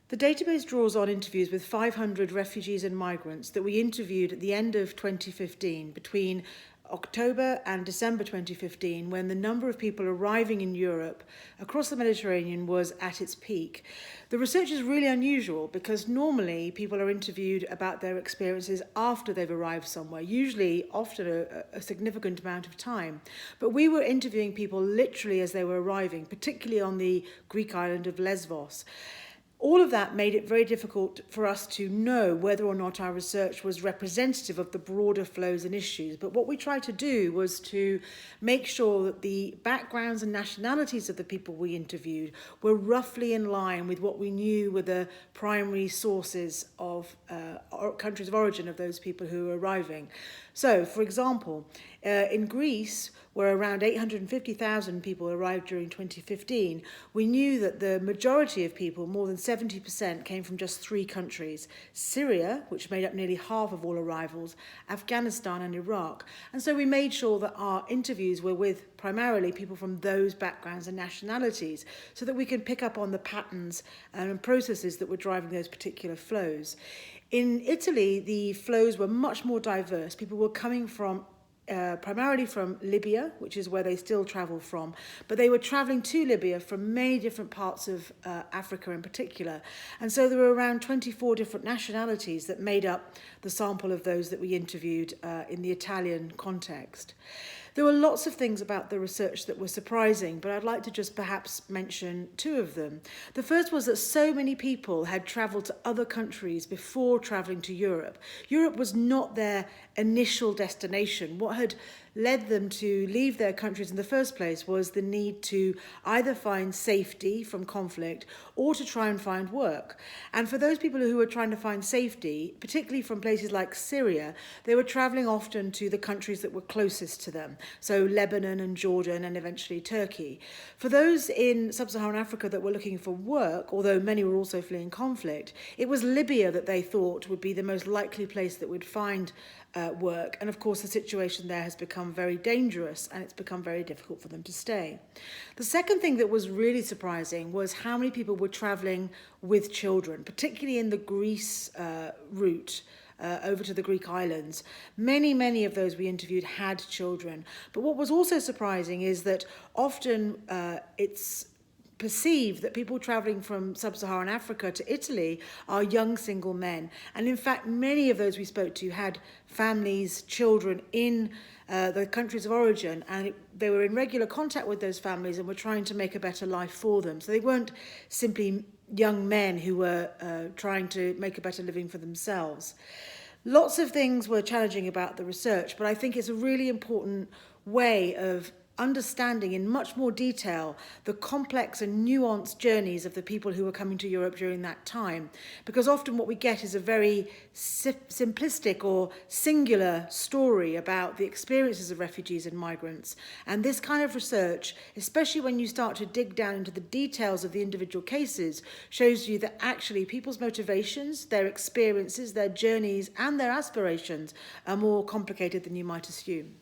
The database draws on interviews with 500 refugees and migrants that we interviewed at the end of 2015, between October and December 2015, when the number of people arriving in Europe across the Mediterranean was at its peak. The research is really unusual because normally people are interviewed about their experiences after they've arrived somewhere, usually after a significant amount of time. But we were interviewing people literally as they were arriving, particularly on the Greek island of Lesbos. All of that made it very difficult for us to know whether or not our research was representative of the broader flows and issues. But what we tried to do was to make sure that the backgrounds and nationalities of the people we interviewed were roughly in line with what we knew were the primary sources of countries of origin of those people who were arriving. So, for example, in Greece, where around 850,000 people arrived during 2015, we knew that the majority of people, more than 70%, came from just 3 countries: Syria, which made up nearly half of all arrivals, Afghanistan and Iraq. And so we made sure that our interviews were with primarily people from those backgrounds and nationalities, so that we could pick up on the patterns and processes that were driving those particular flows. In Italy, the flows were much more diverse. People were coming from primarily from Libya, which is where they still travel from, but they were travelling to Libya from many different parts of Africa in particular. And so there were around 24 different nationalities that made up the sample of those that we interviewed in the Italian context. There were lots of things about the research that were surprising, but I'd like to just perhaps mention 2 of them. The first was that so many people had travelled to other countries before travelling to Europe. Europe was not their initial destination. What had led them to leave their countries in the first place was the need to either find safety from conflict or to try and find work. And for those people who were trying to find safety, particularly from places like Syria, they were travelling often to the countries that were closest to them, so Lebanon and Jordan and eventually Turkey. For those in sub-Saharan Africa that were looking for work, although many were also fleeing conflict, it was Libya that they thought would be the most likely place that would find work. And of course, the situation there has become very dangerous and it's become very difficult for them to stay. The second thing that was really surprising was how many people were travelling with children, particularly in the Greece route over to the Greek islands. Many of those we interviewed had children. But what was also surprising is that often it's perceived that people travelling from sub-Saharan Africa to Italy are young single men. And in fact, many of those we spoke to had families, children in the countries of origin, and they were in regular contact with those families and were trying to make a better life for them. So they weren't simply young men who were trying to make a better living for themselves. Lots of things were challenging about the research, but I think it's a really important way of understanding in much more detail the complex and nuanced journeys of the people who were coming to Europe during that time. Because often what we get is a very simplistic or singular story about the experiences of refugees and migrants. And this kind of research, especially when you start to dig down into the details of the individual cases, shows you that actually people's motivations, their experiences, their journeys, and their aspirations are more complicated than you might assume.